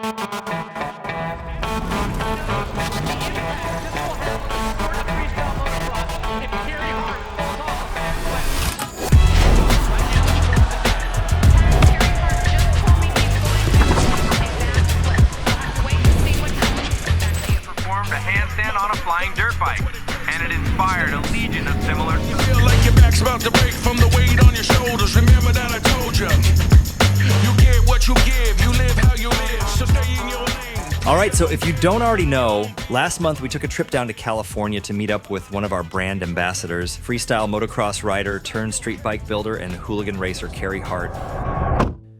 On a flying dirt bike, and it inspired a legion of similar. You feel like your back's about to break from the weight on your shoulders. Remember that I told you. You get what you give, you live how you live, so stay in your lane. All right, so if you don't already know, last month we took a trip down to California to meet up with one of our brand ambassadors, freestyle motocross rider turned street bike builder and hooligan racer Carey Hart.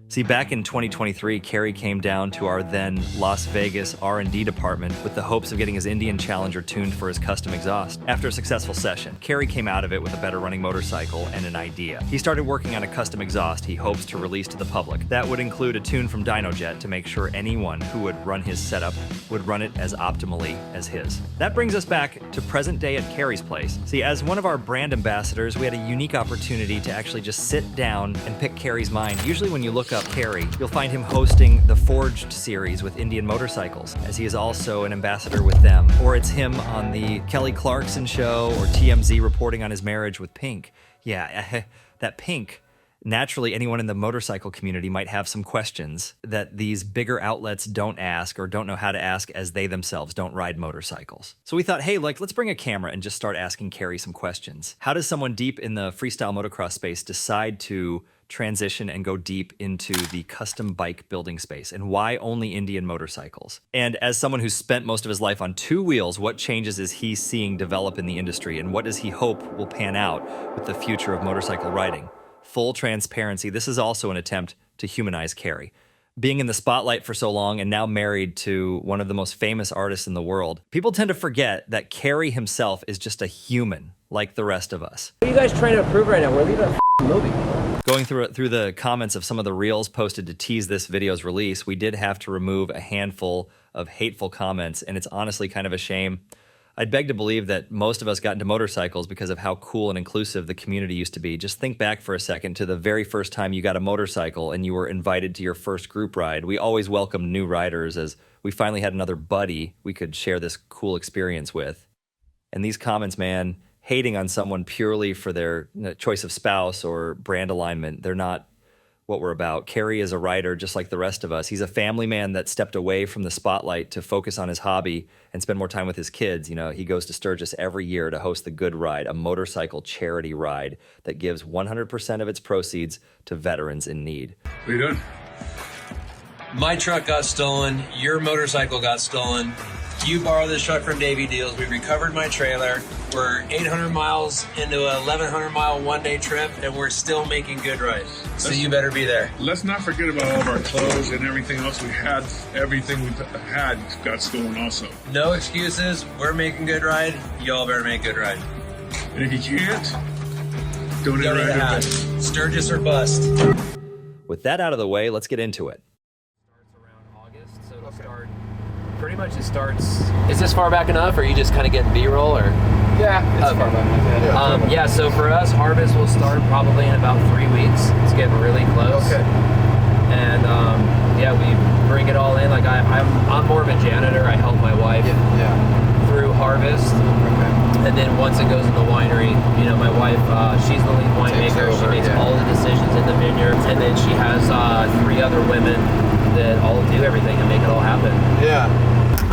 See, back in 2023, Carey came down to our then Las Vegas R&D department with the hopes of getting his Indian Challenger tuned for his custom exhaust. After a successful session, Carey came out of it with a better running motorcycle and an idea. He started working on a custom exhaust he hopes to release to the public. That would include a tune from Dynojet to make sure anyone who would run his setup would run it as optimally as his. That brings us back to present day at Carey's place. See, as one of our brand ambassadors, we had a unique opportunity to actually just sit down and pick Carey's mind. Usually when you look up Carey, you'll find him hosting the Forged series with Indian Motorcycles, as he is also an ambassador with them. Or it's him on the Kelly Clarkson show, or TMZ reporting on his marriage with Pink. Yeah, that Pink. Naturally, anyone in the motorcycle community might have some questions that these bigger outlets don't ask or don't know how to ask, as they themselves don't ride motorcycles. So we thought, hey, let's bring a camera and just start asking Carey some questions. How does someone deep in the freestyle motocross space decide to transition and go deep into the custom bike building space, and why only Indian motorcycles? And as someone who's spent most of his life on two wheels, what changes is he seeing develop in the industry, and what does he hope will pan out with the future of motorcycle riding? Full transparency, this is also an attempt to humanize Carey. Being in the spotlight for so long and now married to one of the most famous artists in the world, people tend to forget that Carey himself is just a human like the rest of us. What are you guys trying to prove right now? We're leaving a movie. Going through the comments of some of the reels posted to tease this video's release, we did have to remove a handful of hateful comments, and it's honestly kind of a shame. I'd beg to believe that most of us got into motorcycles because of how cool and inclusive the community used to be. Just think back for a second to the very first time you got a motorcycle and you were invited to your first group ride. We always welcomed new riders, as we finally had another buddy we could share this cool experience with. And these comments, man, hating on someone purely for their choice of spouse or brand alignment, they're not what we're about. Carey is a rider just like the rest of us. He's a family man that stepped away from the spotlight to focus on his hobby and spend more time with his kids. You know, he goes to Sturgis every year to host the Good Ride, a motorcycle charity ride that gives 100% of its proceeds to veterans in need. What are you doing? My truck got stolen. Your motorcycle got stolen. You borrowed this truck from Davey Deals. We recovered my trailer. We're 800 miles into a 1,100 mile one-day trip, and we're still making good rides. So you better be there. Let's not forget about all of our clothes and everything else we had. Everything we had got stolen also. No excuses. We're making good ride. Y'all better make good ride. And if you can't, don't Don't ever even have ask. it. Sturgis or bust. With that out of the way, let's get into it. Starts around August, so it'll start. Pretty much it starts. Is this far back enough, or are you just kind of getting B-roll, or? Yeah, it's far back enough. Yeah, so for us, harvest will start probably in about 3 weeks. It's getting really close. Okay. And yeah, we bring it all in. Like I'm more of a janitor. I help my wife through harvest. Okay. And then once it goes in the winery, you know, my wife, she's the lead winemaker. She makes all the decisions in the vineyard. And then she has 3 other women that all do everything and make it all happen. Yeah.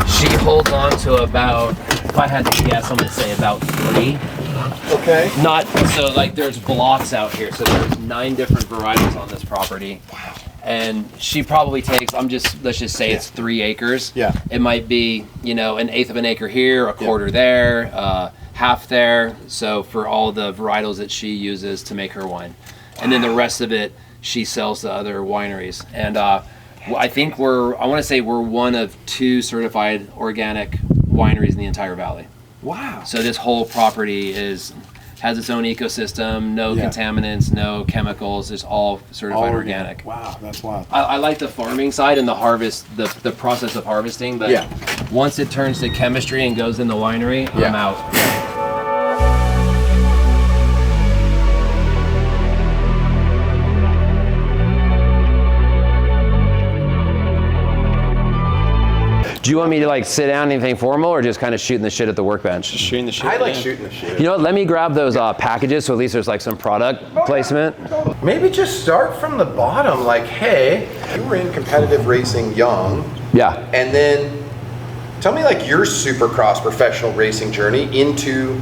She holds on to about, if I had to guess, I'm going to say about 3. Okay. Not, so like there's blocks out here. So there's 9 different varietals on this property. Wow. And she probably takes, let's just say it's 3 acres. Yeah. It might be, you know, 1/8 of an acre here, a quarter there, half there. So for all the varietals that she uses to make her wine. And then the rest of it, she sells to other wineries. And I think I want to say we're one of 2 certified organic wineries in the entire valley. Wow. So this whole property has its own ecosystem, no contaminants, no chemicals. It's all certified organic. Wow, that's wild. I like the farming side and the harvest, the process of harvesting, but once it turns to chemistry and goes in the winery, I'm out. Do you want me to like sit down anything formal or just kind of shooting the shit at the workbench? Just shooting the shit. I like shooting the shit. You know what, let me grab those packages so at least there's like some product placement. Maybe just start from the bottom, like, hey, you were in competitive racing young. Yeah. And then tell me like your supercross professional racing journey into,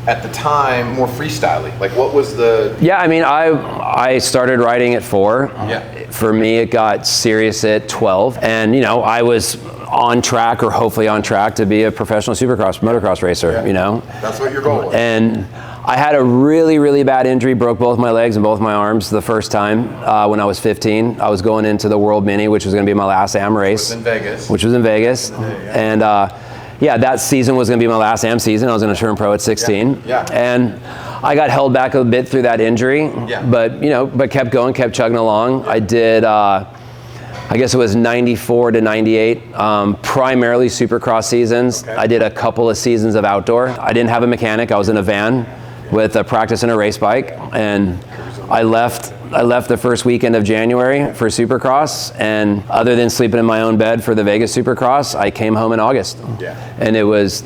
at the time, more freestyling. Like what was the... Yeah, I mean, I started riding at 4. Yeah. For me, it got serious at 12. And, you know, I was on track or hopefully on track to be a professional motocross racer, you know? That's what you're going with. And I had a really, really bad injury, broke both my legs and both my arms the first time when I was 15. I was going into the World Mini, which was going to be my last AM race. Which was in Vegas. And yeah, that season was going to be my last AM season. I was going to turn pro at 16. Yeah. And I got held back a bit through that injury, but you know, kept going, kept chugging along. I did, I guess it was 94 to 98, primarily supercross seasons. I did a couple of seasons of outdoor. I didn't have a mechanic. I was in a van with a practice and a race bike, and I left the first weekend of January for Supercross, and other than sleeping in my own bed for the Vegas Supercross, I came home in August. And it was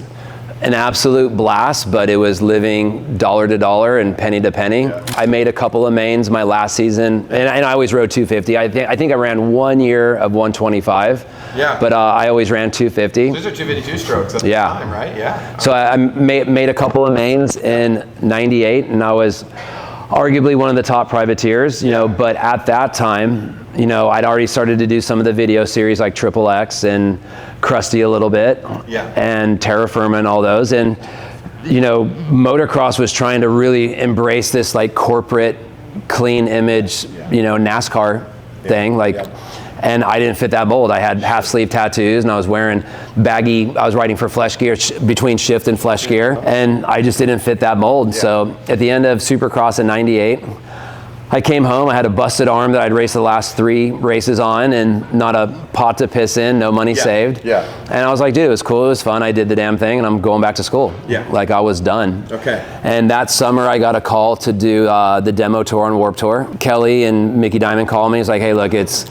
an absolute blast, but it was living dollar to dollar and penny to penny. I made a couple of mains my last season, and I always rode 250. I think I ran 1 year of 125, but I always ran 250. Those are 252 strokes at the time, right? Yeah. So I made a couple of mains in 98, and I was arguably one of the top privateers, you know, but at that time, you know, I'd already started to do some of the video series like Triple X and Krusty a little bit, and Terra Firma and all those. And, you know, motocross was trying to really embrace this like corporate, clean image, you know, NASCAR thing. And I didn't fit that mold. I had half sleeve tattoos and I was wearing baggy, I was riding for Flesh Gear between shift and Flesh Gear, and I just didn't fit that mold. So at the end of Supercross in 98, I came home, I had a busted arm that I'd raced the last 3 races on and not a pot to piss in, no money saved. And I was like, dude, it was cool, it was fun, I did the damn thing, and I'm going back to school. Like I was done. And that summer I got a call to do the demo tour on Warped Tour. Kelly and Mickey Diamond called me, he's like, hey look, it's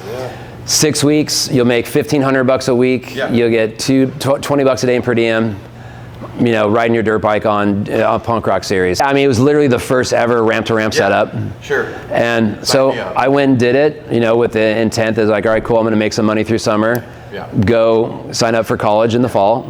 6 weeks, you'll make $1,500 a week, you'll get $20 a day in per diem, you know, riding your dirt bike on Punk Rock Series. I mean, it was literally the first ever ramp-to-ramp setup. And so I went and did it, you know, with the intent is like, all right, cool, I'm gonna make some money through summer, go sign up for college in the fall,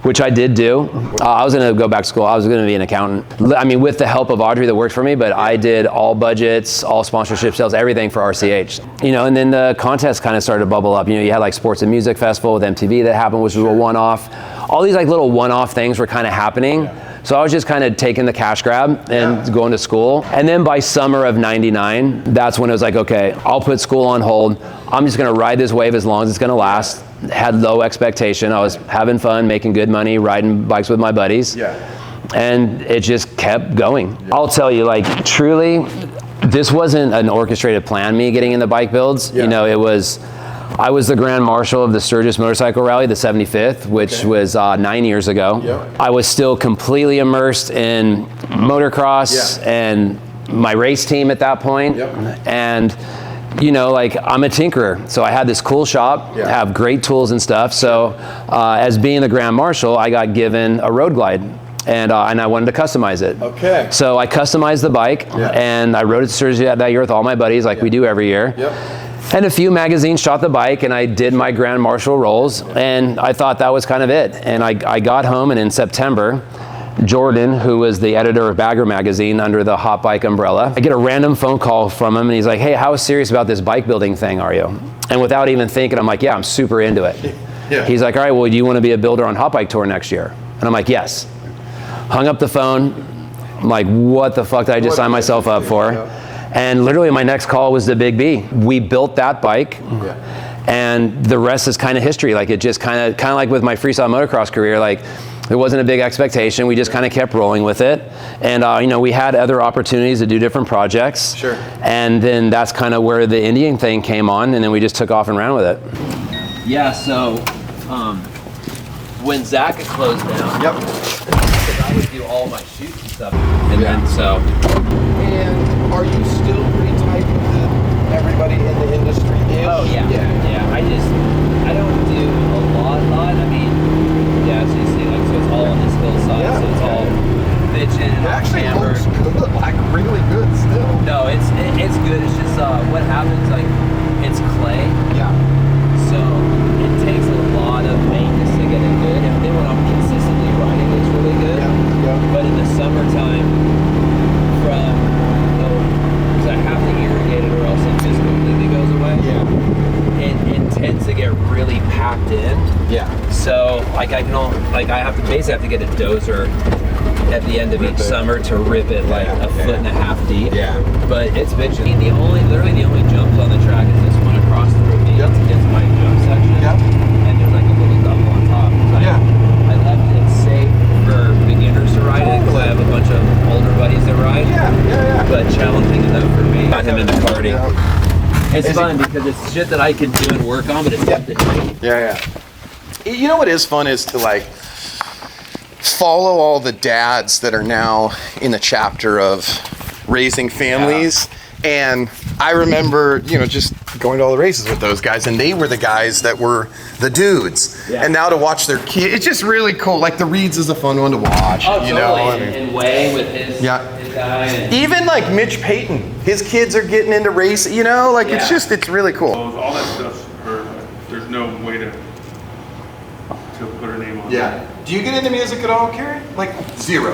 which I did do. I was gonna go back to school, I was gonna be an accountant. I mean, with the help of Audrey that worked for me, but I did all budgets, all sponsorship sales, everything for RCH. You know, and then the contest kind of started to bubble up. You know, you had like Sports and Music Festival with MTV that happened, which was a one-off. All these like little one-off things were kind of happening. So I was just kind of taking the cash grab and going to school. And then by summer of 99, that's when it was like, okay, I'll put school on hold. I'm just gonna ride this wave as long as it's gonna last. Had low expectation. I was having fun, making good money, riding bikes with my buddies. And it just kept going. I'll tell you, like truly, this wasn't an orchestrated plan, me getting in the bike builds. You know, I was the Grand Marshal of the Sturgis Motorcycle Rally, the 75th, which was 9 years ago. I was still completely immersed in motocross and my race team at that point. And, you know, like I'm a tinkerer. So I had this cool shop, have great tools and stuff. So as being the Grand Marshal, I got given a road glide. And I wanted to customize it. So I customized the bike and I rode it to Sturgis that year with all my buddies like we do every year. And a few magazines shot the bike and I did my Grand Marshal rolls and I thought that was kind of it. And I got home, and in September, Jordan, who was the editor of Bagger magazine under the Hot Bike umbrella, I get a random phone call from him and he's like, hey, how serious about this bike building thing are you? And without even thinking, I'm like, yeah, I'm super into it. He's like, all right, well, do you want to be a builder on Hot Bike Tour next year? And I'm like, yes. Hung up the phone. I'm like, what the fuck did I just sign myself up for? And literally my next call was the Big B. We built that bike and the rest is kind of history. Like it just kind of like with my freestyle motocross career, like there wasn't a big expectation. We just kind of kept rolling with it. And you know, we had other opportunities to do different projects. And then that's kind of where the Indian thing came on, and then we just took off and ran with it. Yeah, so when Zach had closed down, because I would do all my shoots and stuff. And then so. And are you still pretty tight with everybody in the industry? Oh yeah. I don't do a lot. packed in. Yeah. So like I have to get a dozer at the end of each summer to rip it like a foot and a half deep. Yeah. But it's bitchin'. Literally the only jumps on the track is this one across the ravine to get to my jump section. Yep. And there's like a little double on top. I left it safe for beginners to ride it because I have a bunch of older buddies that ride. Yeah. But challenging enough for me. Got him into karting. It's fun because it's shit that I can do and work on, but it's kept it cheap. Yeah. You know what is fun is to like follow all the dads that are now in the chapter of raising families. And I remember, just going to all the races with those guys, and they were the guys that were the dudes. Yeah. And now to watch their kids, it's just really cool. Like the Reeds is a fun one to watch. Oh, totally. And Wayne with his guy. And even like Mitch Payton, his kids are getting into racing. It's really cool. All that stuff's her. There's no way to put her name on. Yeah. Do you get into music at all, Carrie? Like zero.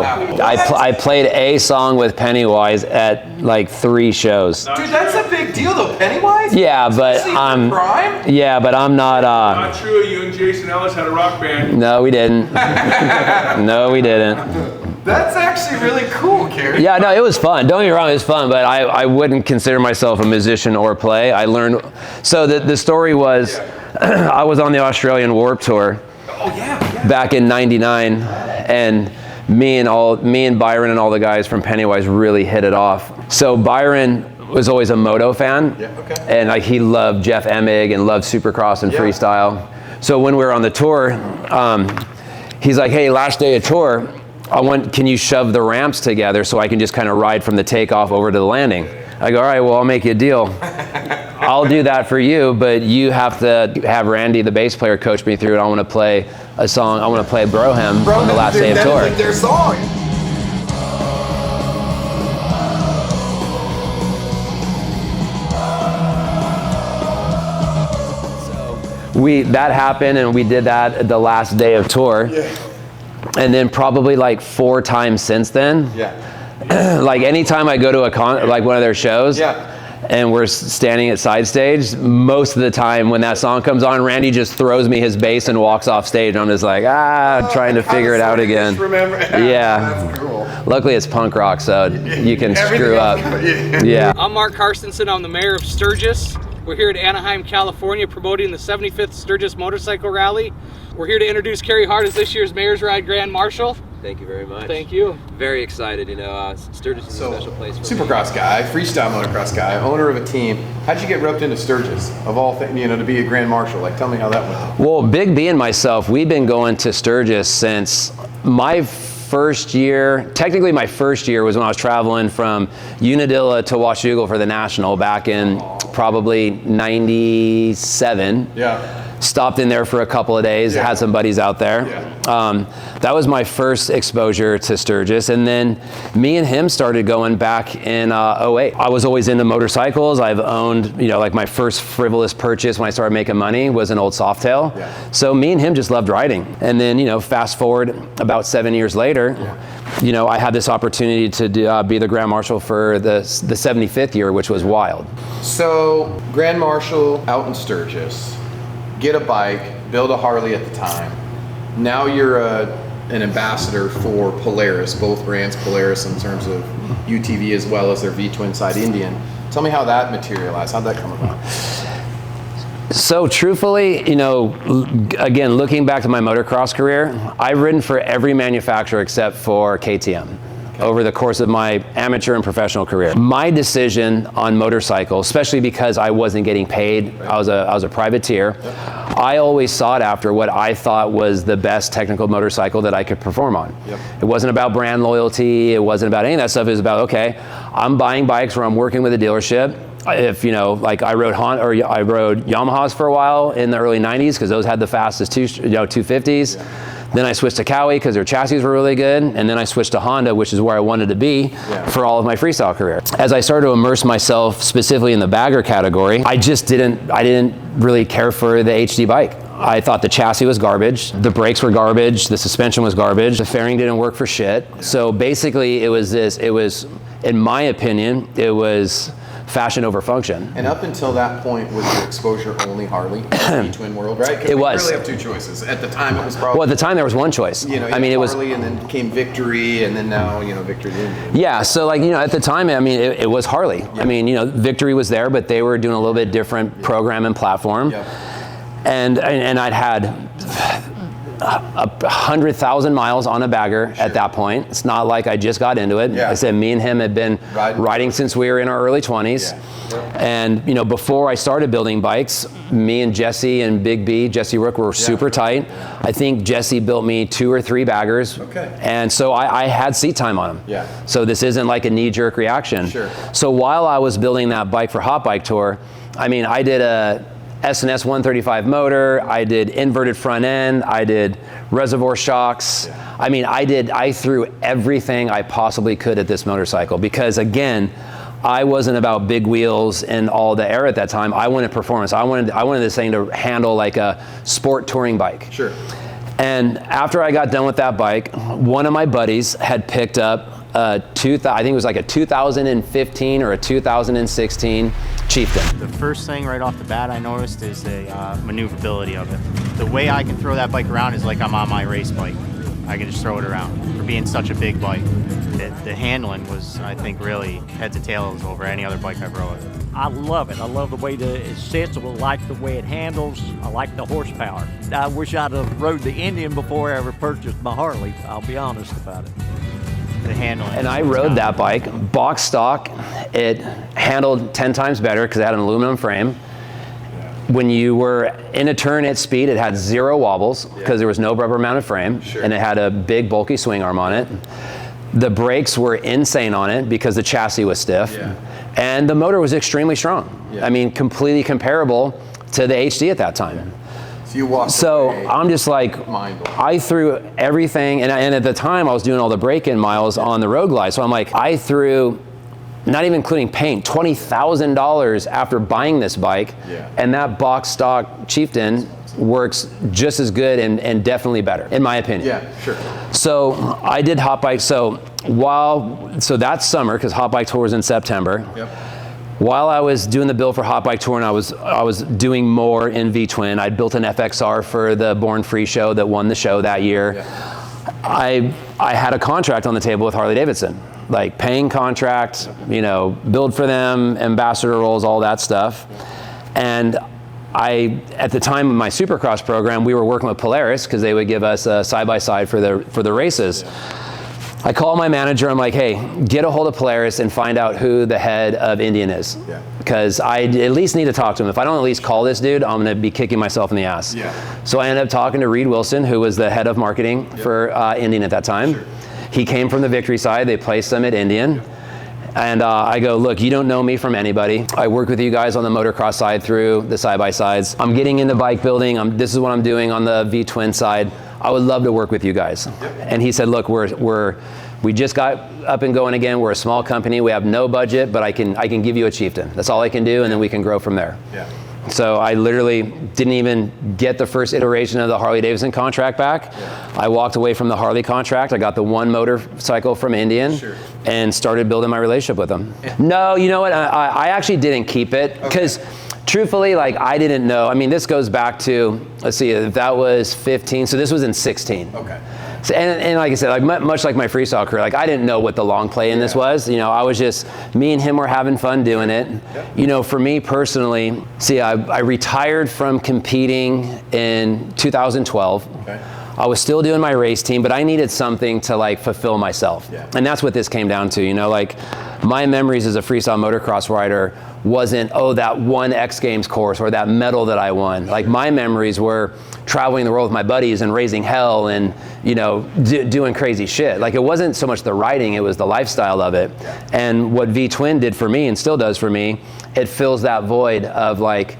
I played a song with Pennywise at like 3 shows. Dude, that's a big deal though, Pennywise? Yeah, but I'm Prime? Yeah, but I'm not Not true, you and Jason Ellis had a rock band. No, we didn't. No, we didn't. That's actually really cool, Carrie. Yeah, no, it was fun. Don't get me wrong, it was fun, but I wouldn't consider myself a musician or play. I learned, so the story was, I was on the Australian Warped Tour. Back in '99, and me and Byron and all the guys from Pennywise really hit it off. So Byron was always a moto fan, and like he loved Jeff Emig and loved Supercross and freestyle. So when we were on the tour, he's like, "Hey, last day of tour, can you shove the ramps together so I can just kind of ride from the takeoff over to the landing?" I go, "All right, well, I'll make you a deal. I'll do that for you, but you have to have Randy, the bass player, coach me through it. I want to play a song. I want to play Broham on the last day of tour." That is like their song. That happened, and we did that the last day of tour. Yeah. And then probably like 4 times since then. Yeah. Like anytime I go to like one of their shows. Yeah. And we're standing at side stage, most of the time when that song comes on, Randy just throws me his bass and walks off stage. And I'm just like, trying to figure it out again. Remember? Yeah. That's cool. Luckily it's punk rock, so you can screw up. Yeah. I'm Mark Carstensen. I'm the mayor of Sturgis. We're here at Anaheim, California, promoting the 75th Sturgis Motorcycle Rally. We're here to introduce Carey Hart as this year's Mayor's Ride Grand Marshal. Thank you very much. Thank you. Very excited. Sturgis is a special place for Supercross guy, freestyle motocross guy, owner of a team. How'd you get roped into Sturgis, of all things, to be a grand marshal? Like, tell me how that went. Well, Big B and myself, we've been going to Sturgis since my first year. Technically, my first year was when I was traveling from Unadilla to Washougal for the National back in probably '97. Yeah. Stopped in there for a couple of days, had some buddies out there. Yeah. That was my first exposure to Sturgis. And then me and him started going back in '08. I was always into motorcycles. I've owned, like my first frivolous purchase when I started making money was an old Softail. Yeah. So me and him just loved riding. And then, fast forward about 7 years later, I had this opportunity to be the Grand Marshal for the 75th year, which was wild. So Grand Marshal out in Sturgis, get a bike, build a Harley at the time. Now you're an ambassador for Polaris, both brands, Polaris in terms of UTV as well as their V-twin side Indian. Tell me how that materialized. How'd that come about? So truthfully, again, looking back to my motocross career, I've ridden for every manufacturer except for KTM. Over the course of my amateur and professional career. My decision on motorcycles, especially because I wasn't getting paid, I was a privateer, I always sought after what I thought was the best technical motorcycle that I could perform on. It wasn't about brand loyalty, it wasn't about any of that stuff, it was about, okay, I'm buying bikes where I'm working with a dealership. If, like I rode I rode Yamahas for a while in the early 90s because those had the fastest 250s. Then I switched to Cowie because their chassis were really good, and then I switched to Honda, which is where I wanted to be for all of my freestyle career. As I started to immerse myself specifically in the bagger category, I didn't really care for the HD bike. I thought the chassis was garbage, the brakes were garbage, the suspension was garbage, the fairing didn't work for shit. So basically in my opinion, it was fashion over function. And up until that point, was your exposure only Harley in the twin world, right? 'Cause It we was. really have two choices. At the time, it was probably. Well, at the time there was one choice. You know, I mean, it was Harley, and then came Victory, and then now, you know, Victory the Indian. Yeah, so like, you know, at the time, I mean, it was Harley. Yeah. I mean, you know, Victory was there, but they were doing a little bit different program and platform. Yeah. And I'd had 100,000 miles on a bagger at that point. It's not like I just got into it. Yeah. I said me and him had been riding since we were in our early 20s. Yeah. And, you know, before I started building bikes, me and Jesse and Big B, Jesse Rook, were super tight. I think Jesse built me 2 or 3 baggers. Okay. And so I had seat time on them. Yeah. So this isn't like a knee-jerk reaction. Sure. So while I was building that bike for Hot Bike Tour, I mean, I did a S&S 135 motor, I did inverted front end, I did reservoir shocks. Yeah. I mean, I threw everything I possibly could at this motorcycle because, again, I wasn't about big wheels and all the air at that time. I wanted performance. I wanted this thing to handle like a sport touring bike. Sure. And after I got done with that bike, one of my buddies had picked up I think it was like a 2015 or a 2016 Chieftain. The first thing right off the bat I noticed is the maneuverability of it. The way I can throw that bike around is like I'm on my race bike. I can just throw it around for being such a big bike. The handling was, I think, really head to tails over any other bike I've rode. I love it. I love the way it sits. I like the way it handles. I like the horsepower. I wish I'd have rode the Indian before I ever purchased my Harley. I'll be honest about it. The handling. And I rode that bike, box stock. It handled 10 times better because it had an aluminum frame. When you were in a turn at speed, it had 0 wobbles because there was no rubber mounted frame. Sure. And it had a big bulky swing arm on it. The brakes were insane on it because the chassis was stiff. Yeah. And the motor was extremely strong. Yeah. I mean, completely comparable to the HD at that time. So you walked So away I'm just like, mind-blown. I threw everything, and at the time I was doing all the break-in miles on the Road Glide. So I'm like, I threw, not even including paint, $20,000 after buying this bike, and that box stock Chieftain works just as good and definitely better, in my opinion. Yeah, sure. So I did Hot Bike. So that summer, because Hot Bike Tour was in September. Yep. While I was doing the build for Hot Bike Tour and I was doing more in V-Twin, I'd built an FXR for the Born Free show that won the show that year. Yeah. I had a contract on the table with Harley-Davidson, like paying contract, you know, build for them, ambassador roles, all that stuff. And at the time of my Supercross program, we were working with Polaris because they would give us a side-by-side for the races. Yeah. I call my manager, I'm like, hey, get a hold of Polaris and find out who the head of Indian is. Yeah. Because I at least need to talk to him. If I don't at least call this dude, I'm gonna be kicking myself in the ass. Yeah. So I ended up talking to Reed Wilson, who was the head of marketing for Indian at that time. Sure. He came from the Victory side, they placed him at Indian. And I go, look, you don't know me from anybody. I work with you guys on the motocross side through the side-by-sides. I'm getting into bike building. This is what I'm doing on the V-Twin side. I would love to work with you guys. Yep. And he said, look, we just got up and going again. We're a small company. We have no budget, but I can give you a Chieftain. That's all I can do, and then we can grow from there. Yeah. So I literally didn't even get the first iteration of the Harley-Davidson contract back. Yeah. I walked away from the Harley contract. I got the one motorcycle from Indian and started building my relationship with them. Yeah. No, you know what? I actually didn't keep it because truthfully, like I didn't know. I mean, this goes back to, let's see, that was 15. So this was in 16. Okay. So, and like I said, like much like my freestyle career, like I didn't know what the long play in this was. You know, I was just, me and him were having fun doing it. Yep. You know, for me personally, see, I retired from competing in 2012. Okay. I was still doing my race team, but I needed something to like fulfill myself. Yeah. And that's what this came down to, you know, like my memories as a freestyle motocross rider wasn't, oh, that one X Games course or that medal that I won. Like my memories were traveling the world with my buddies and raising hell and, you know, doing crazy shit. Like it wasn't so much the riding, it was the lifestyle of it. Yeah. And what V-Twin did for me and still does for me, it fills that void of like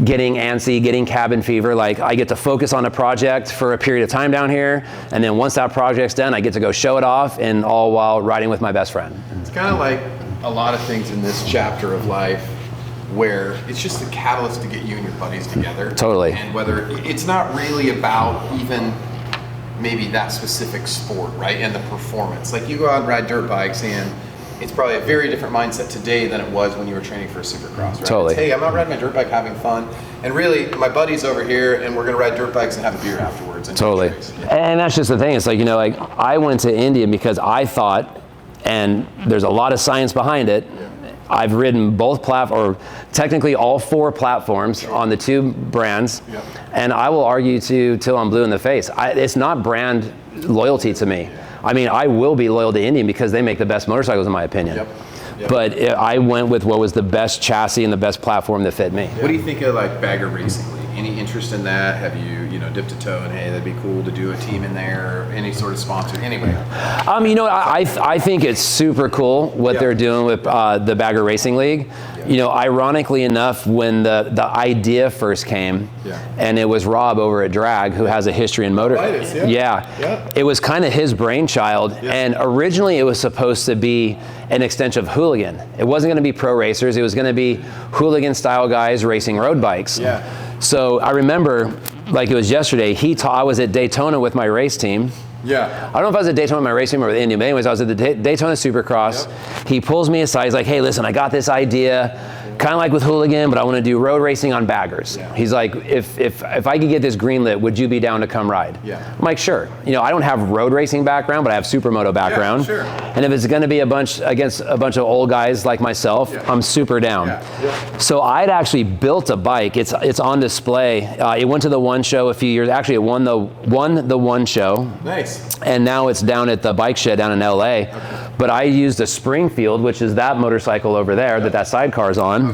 getting antsy, getting cabin fever. Like I get to focus on a project for a period of time down here, and then once that project's done, I get to go show it off, and all while riding with my best friend. It's kind of like a lot of things in this chapter of life where it's just a catalyst to get you and your buddies together. Totally. And whether it's not really about even maybe that specific sport, right? And the performance. Like you go out and ride dirt bikes and it's probably a very different mindset today than it was when you were training for a Supercross, right? Totally. It's, hey, I'm out riding my dirt bike having fun, and really my buddy's over here and we're gonna ride dirt bikes and have a beer afterwards. And Totally. And that's just the thing. It's like, you know, like I went to India because I thought, and there's a lot of science behind it, I've ridden both or technically all 4 platforms on the 2 brands, and I will argue till I'm blue in the face. It's not brand loyalty to me. I mean, I will be loyal to Indian because they make the best motorcycles in my opinion. But I went with what was the best chassis and the best platform that fit me. What do you think of like Bagger Racing League? Any interest in that? Have you dipped a toe and hey, that'd be cool to do a team in there, or any sort of sponsor? Anyway. You know, I think it's super cool what they're doing with the Bagger Racing League. You know, ironically enough, when the idea first came, and it was Rob over at Drag, who has a history in motor. It was kind of his brainchild, and originally it was supposed to be an extension of hooligan. It wasn't going to be pro racers. It was going to be hooligan style guys racing road bikes. So I remember, like it was yesterday, I was at Daytona with my race team. I don't know if I was at Daytona with my race team or with India, but anyways, I was at the Daytona Supercross. He pulls me aside. He's like, hey, listen, I got this idea, kind of like with hooligan, but I want to do road racing on baggers. He's like, if I could get this greenlit, would you be down to come ride? I'm like, sure. You know, I don't have road racing background, but I have supermoto background. And if it's going to be against a bunch of old guys like myself, I'm super down. So I'd actually built a bike. It's on display. It went to the One Show a few years. Actually, it won the One Show. Nice. And now it's down at the bike shed down in LA. But I used a Springfield, which is that motorcycle over there that sidecar's on.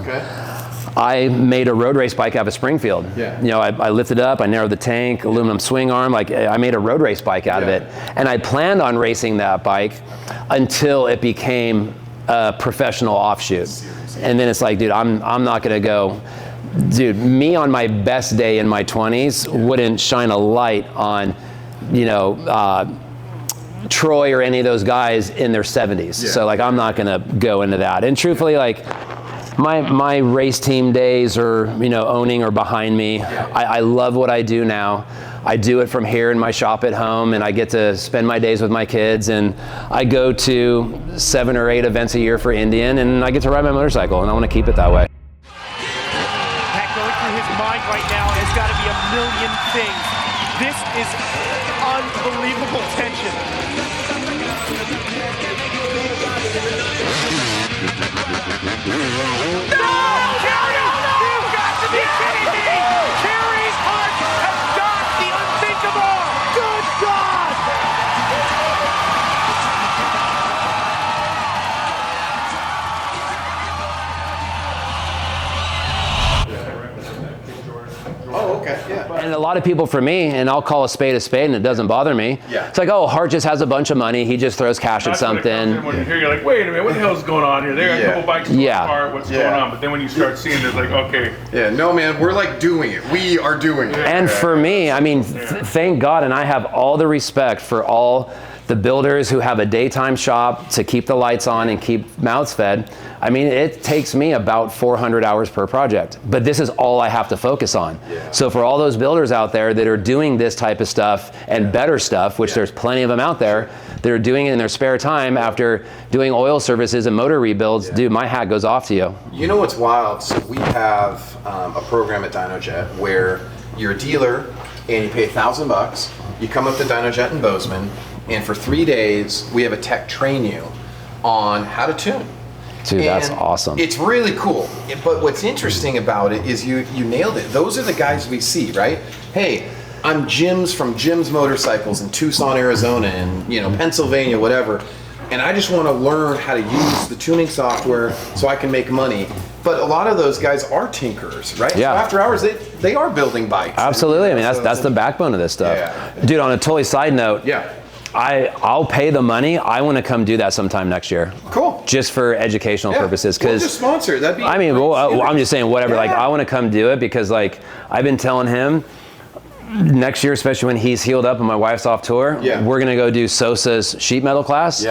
I made a road race bike out of a Springfield. You know, I lifted it up, I narrowed the tank, aluminum swing arm, like I made a road race bike out of it. And I planned on racing that bike until it became a professional offshoot. And then it's like, dude, I'm not gonna go. Dude, me on my best day in my 20s wouldn't shine a light on, you know, Troy or any of those guys in their 70s. So like, I'm not gonna go into that. And truthfully, like, my race team days are, you know, owning or behind me. I love what I do now. I do it from here in my shop at home, and I get to spend my days with my kids, and I go to 7 or 8 events a year for Indian, and I get to ride my motorcycle, and I want to keep it that way. That going through his mind right now has got to be a million things. This is unbelievable tension. No! Carrie! You've got to be kidding me! Carey Hart has done the unthinkable! Good God! Oh, okay, And a lot of people, for me, and I'll call a spade, and it doesn't bother me. It's like, oh, Hart just has a bunch of money. He just throws cash at something. When you hear, you're like, wait a minute, what the hell's going on here? There are a couple bikes apart, what's going on? But then when you start seeing it, it's like, okay. No, man, we're like doing it. We are doing it. And for me, I mean, thank God, and I have all the respect for all the builders who have a daytime shop to keep the lights on and keep mouths fed. I mean, it takes me about 400 hours per project, but this is all I have to focus on. So for all those builders out there that are doing this type of stuff and better stuff, which there's plenty of them out there, that are doing it in their spare time after doing oil services and motor rebuilds, dude, my hat goes off to you. You know what's wild? So we have a program at Dynojet where you're a dealer and you pay $1,000. You come up to Dynojet in Bozeman, and for 3 days, we have a tech train you on how to tune. Dude, that's awesome. It's really cool. But what's interesting about it is you nailed it. Those are the guys we see, right? Hey, I'm Jim's from Jim's Motorcycles in Tucson, Arizona, and Pennsylvania, whatever. And I just want to learn how to use the tuning software so I can make money. But a lot of those guys are tinkerers, right? Yeah. So after hours, they are building bikes. Absolutely. I mean, that's the backbone of this stuff. Dude, on a totally side note, I'll pay the money. I want to come do that sometime next year. Cool. Just for educational purposes. We'll just sponsor it. That'd be. I mean, I'm just saying whatever. Like, I want to come do it because, like, I've been telling him next year, especially when he's healed up and my wife's off tour, we're gonna go do Sosa's sheet metal class.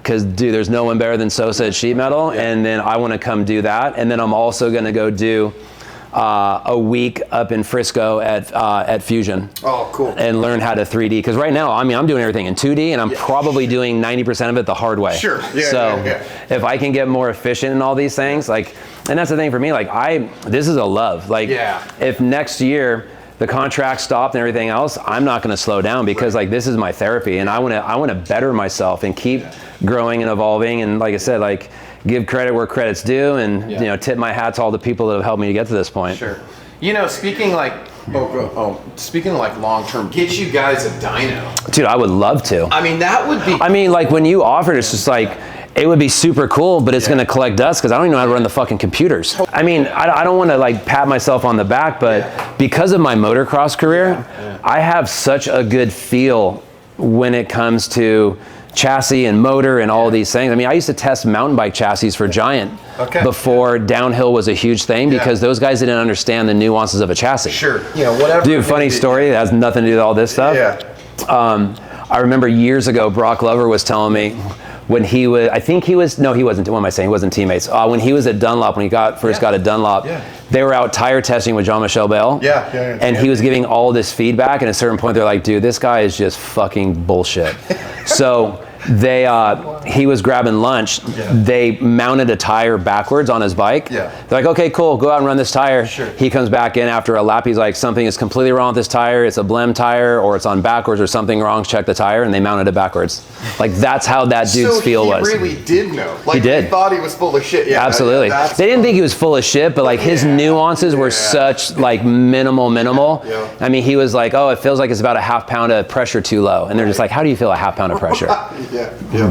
Because, dude, there's no one better than Sosa at sheet metal, and then I want to come do that, and then I'm also gonna go do a week up in Frisco at Fusion. Oh, cool. And learn how to 3D. Because right now, I mean, I'm doing everything in 2D, and I'm probably doing 90% of it the hard way. Sure. Yeah, so yeah. if I can get more efficient in all these things, like, and that's the thing for me, like this is a love. Like, if next year the contract stopped and everything else, I'm not going to slow down because like this is my therapy, and I want to better myself and keep growing and evolving. And like I said, like, give credit where credit's due, and you know, tip my hat to all the people that have helped me to get to this point. Sure. You know, speaking like long-term, get you guys a dyno. Dude, I would love to. I mean, that would be. I mean, like when you offered, it's just like, it would be super cool, but it's going to collect dust because I don't even know how to run the fucking computers. I mean, I don't want to like pat myself on the back, but because of my motocross career, I have such a good feel when it comes to chassis and motor and all these things. I mean, I used to test mountain bike chassis for Giant before downhill was a huge thing because those guys didn't understand the nuances of a chassis. Sure. You know, whatever. Dude, funny story, that has nothing to do with all this stuff. I remember years ago, Brock Lover was telling me when he was, I think he was, no, he wasn't, what am I saying? He wasn't teammates. When he was at Dunlop, when he first got at Dunlop, they were out tire testing with Jean-Michel Bell. And he was giving all this feedback, and at a certain point, they're like, dude, this guy is just fucking bullshit. So he was grabbing lunch. They mounted a tire backwards on his bike. They're like, okay, cool, go out and run this tire. He comes back in after a lap. He's like, something is completely wrong with this tire. It's a blem tire, or it's on backwards, or something wrong. Check the tire, and they mounted it backwards. Like, that's how that dude's feel was. So he really did know. Like, he did. He thought he was full of shit. Yeah, absolutely. They didn't think he was full of shit, but like his nuances were such like minimal. I mean, he was like, oh, it feels like it's about a half pound of pressure too low, and they're just like, how do you feel a half pound of pressure?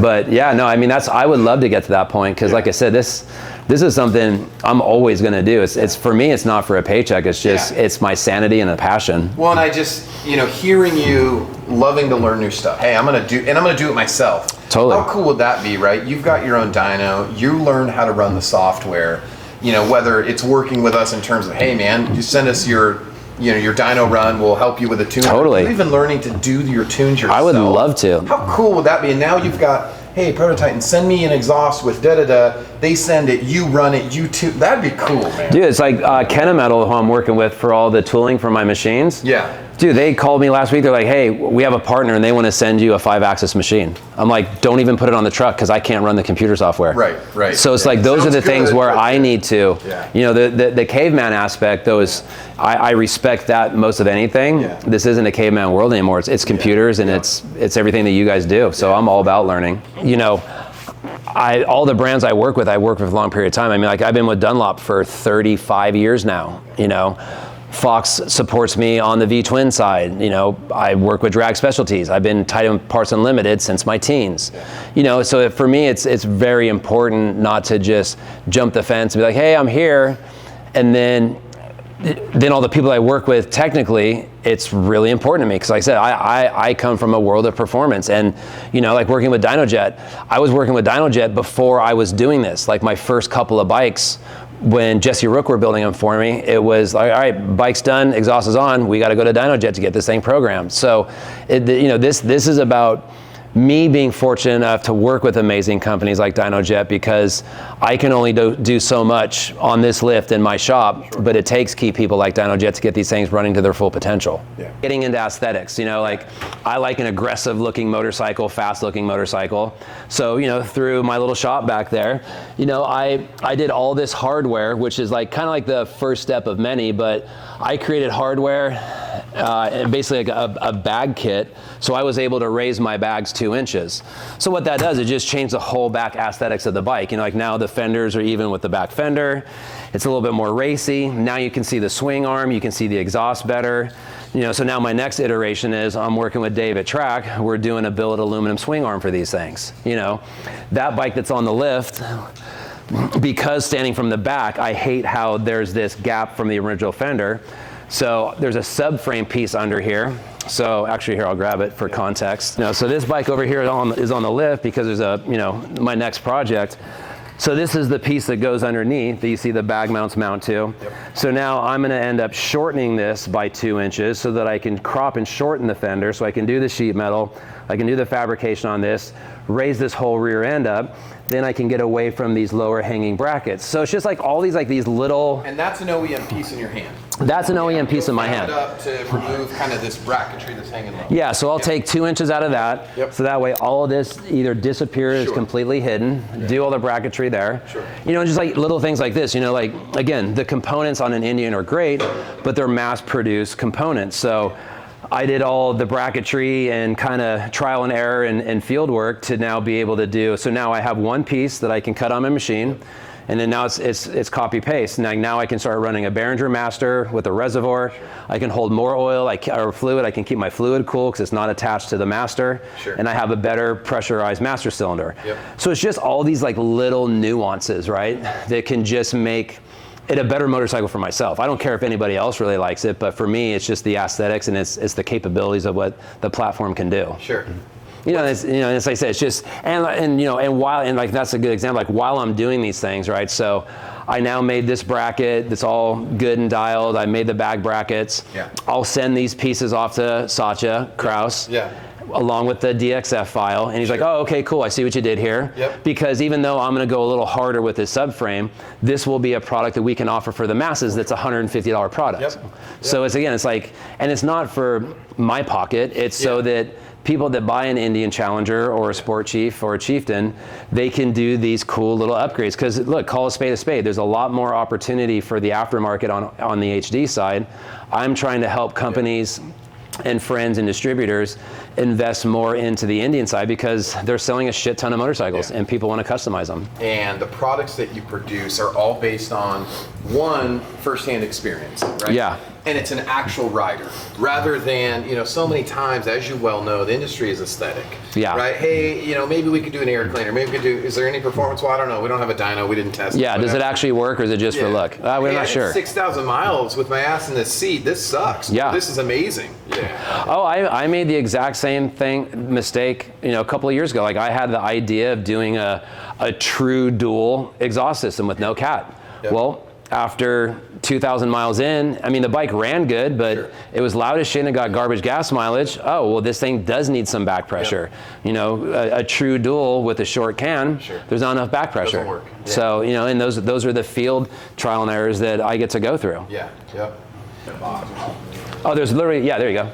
But yeah, no, I mean, I would love to get to that point because, like I said, this is something I'm always going to do. It's for me, it's not for a paycheck. It's just it's my sanity and a passion. Well, and I just, you know, hearing you loving to learn new stuff. Hey, I'm gonna do it myself. Totally. How cool would that be, right? You've got your own dyno. You learn how to run the software. You know, whether it's working with us in terms of, hey, man, you send us your dyno run, we'll help you with a tune. Totally. You're even learning to do your tunes yourself. I would love to. How cool would that be? And now you've got, hey, Prototype, send me an exhaust with da-da-da. They send it, you run it, you tune. That'd be cool, man. Dude, it's like Kennametal, who I'm working with for all the tooling for my machines. Dude, they called me last week. They're like, hey, we have a partner and they want to send you a 5-axis machine. I'm like, don't even put it on the truck because I can't run the computer software. Right. So it's like, those are the things where I need to, you know, the caveman aspect, I respect that most of anything. This isn't a caveman world anymore. It's computers and it's everything that you guys do. So I'm all about learning. You know, all the brands I work with a long period of time. I mean, like, I've been with Dunlop for 35 years now, you know. Fox supports me on the V-twin side. You know, I work with Drag Specialties. I've been tight in Parts Unlimited since my teens. You know, so for me, it's very important not to just jump the fence and be like, hey, I'm here, and then all the people I work with, technically, it's really important to me because, like I said, I come from a world of performance, and you know, like working with Dynojet, I was working with Dynojet before I was doing this. Like my first couple of bikes, when Jesse Rook were building them for me, it was like, all right, bike's done, exhaust is on, we got to go to Dynojet to get this thing programmed. So, you know, this is about me being fortunate enough to work with amazing companies like Dynojet, because I can only do so much on this lift in my shop, but it takes key people like Dynojet to get these things running to their full potential. Getting into aesthetics, you know, like I like an aggressive looking motorcycle, fast looking motorcycle. So, you know, through my little shop back there, you know, I did all this hardware, which is like kind of like the first step of many, but I created hardware and basically like a bag kit. So I was able to raise my bags 2 inches. So what that does, it just changed the whole back aesthetics of the bike. You know, like now the fenders are even with the back fender. It's a little bit more racy. Now you can see the swing arm, you can see the exhaust better. You know, so now my next iteration is I'm working with Dave at Track. We're doing a billet aluminum swing arm for these things. You know, that bike that's on the lift, because standing from the back, I hate how there's this gap from the original fender. So there's a subframe piece under here. So actually here, I'll grab it for context. You know, so this bike over here is on the lift because there's a, you know, my next project. So this is the piece that goes underneath that you see the bag mounts mount to. So now I'm gonna end up shortening this by 2 inches so that I can crop and shorten the fender, so I can do the sheet metal, I can do the fabrication on this, raise this whole rear end up, then I can get away from these lower hanging brackets. So it's just like all these little. And that's an OEM piece in your hand. That's an OEM piece in my hand. It up to remove kind of this bracketry that's hanging low. Yeah, so I'll take 2 inches out of that. Yep. So that way all of this either disappears, completely hidden, do all the bracketry there. Sure. You know, just like little things like this, you know, like, again, the components on an Indian are great, but they're mass produced components. So I did all the bracketry and kind of trial and error and field work to now be able to do. So now I have one piece that I can cut on my machine, and then now it's copy paste. Now I can start running a Behringer Master with a reservoir. I can hold more oil or fluid. I can keep my fluid cool because it's not attached to the master. Sure. And I have a better pressurized master cylinder. Yep. So it's just all these like little nuances, right, that can just make it a better motorcycle for myself. I don't care if anybody else really likes it, but for me, it's just the aesthetics and it's the capabilities of what the platform can do. Sure. You know, as I say, it's just, and you know, and like that's a good example. Like while I'm doing these things, right? So, I now made this bracket that's all good and dialed. I made the back brackets. Yeah. I'll send these pieces off to Satya Kraus. Yeah. Along with the DXF file, and he's like, "Oh, okay, cool. I see what you did here." Yep. Because even though I'm going to go a little harder with this subframe, this will be a product that we can offer for the masses. That's a $150 product. Yep. So it's like, and it's not for my pocket. It's so that people that buy an Indian Challenger or a Sport Chief or a Chieftain, they can do these cool little upgrades. Because look, call a spade a spade. There's a lot more opportunity for the aftermarket on the HD side. I'm trying to help companies and friends and distributors invest more into the Indian side because they're selling a shit ton of motorcycles and people want to customize them. And the products that you produce are all based on one, firsthand experience, right? Yeah. And it's an actual rider rather than, you know, so many times, as you well know, the industry is aesthetic. Yeah. Right? Hey, you know, maybe we could do an air cleaner. Maybe we could do, is there any performance? Well, I don't know. We don't have a dyno. We didn't test it. Yeah, does it actually work or is it just for look? We're not sure. 6,000 miles with my ass in this seat. This sucks. Yeah. This is amazing. Yeah. Oh, I made the exact same mistake, you know, a couple of years ago. Like I had the idea of doing a true dual exhaust system with no cat. Yep. Well, after 2,000 miles in, I mean, the bike ran good, but it was loud as shit and it got garbage gas mileage. Oh, well, this thing does need some back pressure. You know, a true dual with a short can, there's not enough back pressure. Doesn't work. Yeah. So, you know, and those are the field trial and errors that I get to go through. Yeah. Yep. Oh, there's literally, yeah, there you go.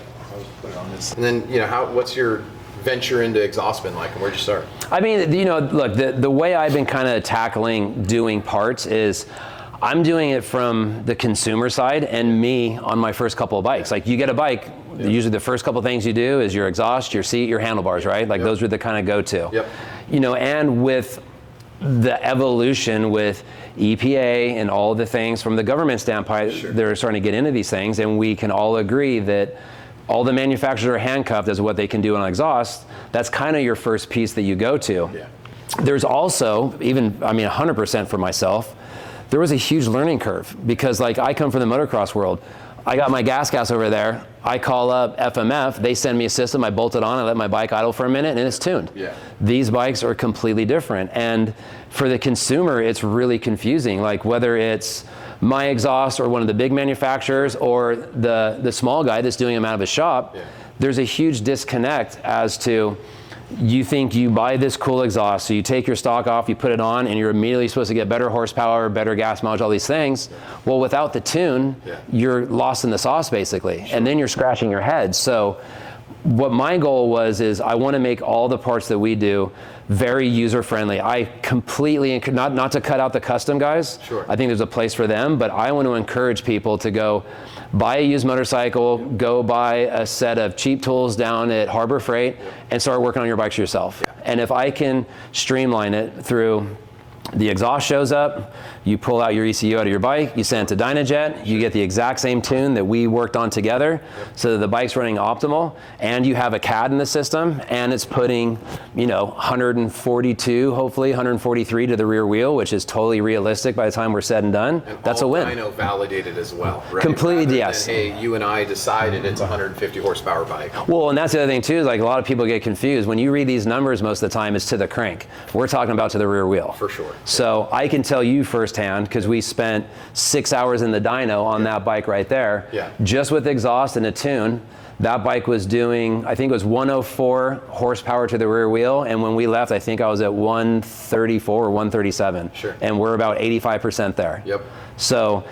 And then, you know, what's your venture into exhaust been like, and where'd you start? I mean, you know, look, the way I've been kind of tackling doing parts is I'm doing it from the consumer side and me on my first couple of bikes. Like you get a bike, usually the first couple of things you do is your exhaust, your seat, your handlebars, right? Like those are the kind of go-to. Yep. You know, and with the evolution with EPA and all the things from the government standpoint, they're starting to get into these things, and we can all agree that all the manufacturers are handcuffed as what they can do on exhaust. That's kind of your first piece that you go to. Yeah. There's also, even, I mean, 100% for myself, there was a huge learning curve because like I come from the motocross world. I got my gas over there. I call up FMF, they send me a system, I bolt it on, I let my bike idle for a minute and it's tuned. Yeah. These bikes are completely different. And for the consumer, it's really confusing. Like whether it's my exhaust or one of the big manufacturers or the small guy that's doing them out of a shop, there's a huge disconnect as to, you think you buy this cool exhaust, so you take your stock off, you put it on, and you're immediately supposed to get better horsepower, better gas mileage, all these things. Well, without the tune, you're lost in the sauce, basically, and then you're scratching your head. So what my goal was is I want to make all the parts that we do very user-friendly. I completely, not to cut out the custom guys. Sure. I think there's a place for them, but I want to encourage people to go buy a used motorcycle, go buy a set of cheap tools down at Harbor Freight, and start working on your bikes yourself. And if I can streamline it through the exhaust shows up, you pull out your ECU out of your bike, you send it to Dynojet, you get the exact same tune that we worked on together so that the bike's running optimal, and you have a CAD in the system, and it's putting, you know, 142, hopefully 143 to the rear wheel, which is totally realistic by the time we're said and done. And that's a win. Dyno validated as well, right? Completely, Rather yes. than, hey, you and I decided it's a 150 horsepower bike. Well, and that's the other thing too, is like a lot of people get confused. When you read these numbers most of the time, it's to the crank. We're talking about to the rear wheel. For sure. So I can tell you firsthand, because we spent 6 hours in the dyno on that bike right there, just with exhaust and a tune, That bike was doing, I think it was 104 horsepower to the rear wheel, and when we left, I think I was at 134 or 137. Sure. And we're about 85% there. Yep. So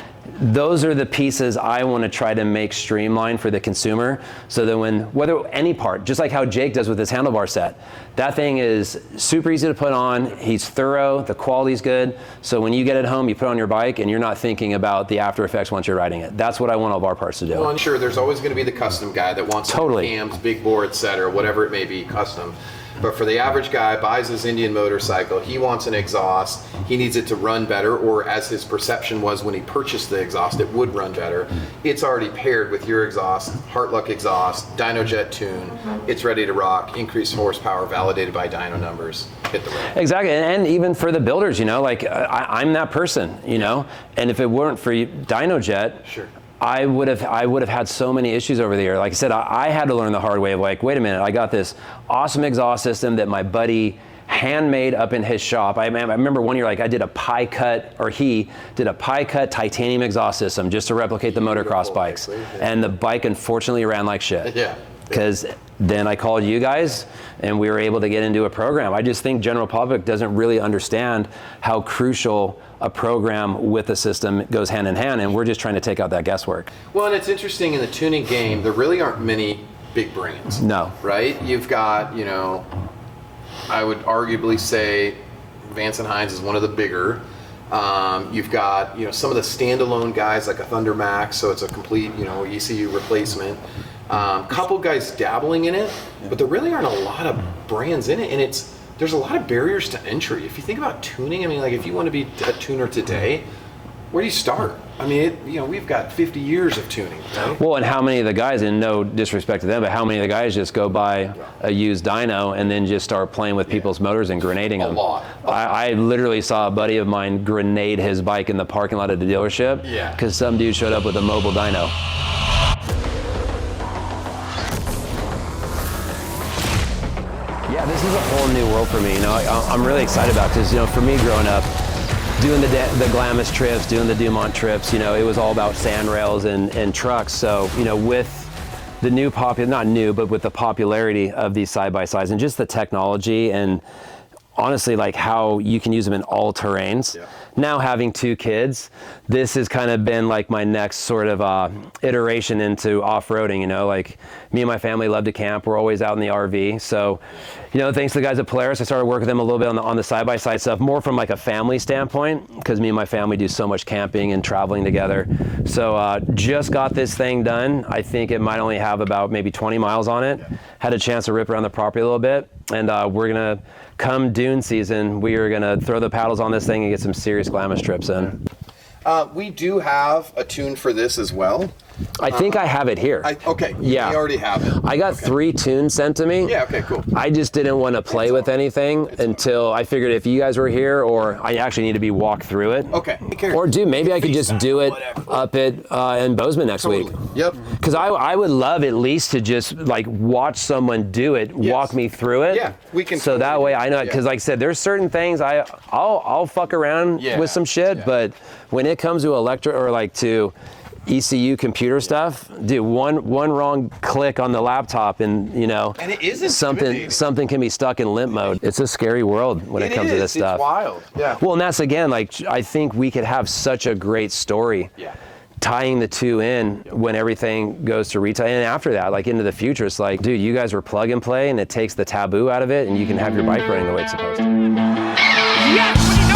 those are the pieces I want to try to make streamlined for the consumer, so that whether any part, just like how Jake does with his handlebar set, that thing is super easy to put on, he's thorough, the quality's good, so when you get it home, you put it on your bike and you're not thinking about the after effects once you're riding it. That's what I want all of our parts to do. Well, I'm sure there's always going to be the custom guy that wants cams, big bore, etc., whatever it may be, custom. But for the average guy, buys his Indian motorcycle, he wants an exhaust, he needs it to run better, or as his perception was when he purchased the exhaust, it would run better. It's already paired with your exhaust, Heartluck exhaust, Dynojet tune, it's ready to rock, increased horsepower, validated by dyno numbers, hit the road. Exactly, and even for the builders, you know, like I'm that person, you know, and if it weren't for Dynojet, sure, I would have had so many issues over the year. Like I said, I had to learn the hard way of like, wait a minute, I got this awesome exhaust system that my buddy handmade up in his shop. I remember one year, like I did a pie cut, or he did a pie cut titanium exhaust system just to replicate the motocross bikes. And the bike unfortunately ran like shit. Yeah. Because then I called you guys and we were able to get into a program. I just think general public doesn't really understand how crucial a program with a system goes hand in hand, and we're just trying to take out that guesswork. Well, and it's interesting in the tuning game, there really aren't many big brands. No. Right? You've got, you know, I would arguably say Vance & Hines is one of the bigger. You've got, you know, some of the standalone guys like a Thunder Max, so it's a complete, you know, ECU replacement. Couple guys dabbling in it, but there really aren't a lot of brands in it, and there's a lot of barriers to entry. If you think about tuning, I mean, like if you want to be a tuner today, where do you start? I mean, you know, we've got 50 years of tuning, right? Well, and how many of the guys, and no disrespect to them, but how many of the guys just go buy a used dyno and then just start playing with people's motors and grenading them? A lot. I literally saw a buddy of mine grenade his bike in the parking lot of the dealership because some dude showed up with a mobile dyno. Yeah, this is a whole new world for me. You know, I'm really excited about this. You know, for me growing up, doing the Glamis trips, doing the Dumont trips, you know, it was all about sand rails and trucks. So, you know, with the new not new, but with the popularity of these side-by-sides and just the technology and honestly, like how you can use them in all terrains. Yeah. Now having 2 kids, this has kind of been like my next sort of iteration into off-roading, you know, like me and my family love to camp. We're always out in the RV. So, you know, thanks to the guys at Polaris, I started working with them a little bit on the side-by-side stuff, more from like a family standpoint, because me and my family do so much camping and traveling together. So just got this thing done. I think it might only have about maybe 20 miles on it. Had a chance to rip around the property a little bit. And we're gonna, come dune season, we are gonna throw the paddles on this thing and get some serious Glamis trips in. We do have a tune for this as well. I think I have it here. Okay, yeah. We already have it. I got 3 tunes sent to me. Yeah, okay, cool. I just didn't want to play with anything until I figured if you guys were here, or I actually need to be walked through it. Okay. Or maybe I could just do it up at in Bozeman next week. Yep. Because I would love at least to just like watch someone do it, walk me through it. Yeah, we can. So that way I know, because like I said, there's certain things I'll fuck around with some shit, but when it comes to electric or like to ECU computer stuff, dude, one wrong click on the laptop and you know, and it is something can be stuck in limp mode. It's a scary world when it comes to this stuff. It's wild. Yeah. Well, and that's again, like I think we could have such a great story. Yeah. Tying the 2 in when everything goes to retail, and after that, like into the future, it's like, dude, you guys were plug and play, and it takes the taboo out of it, and you can have your bike running the way it's supposed to. Yes!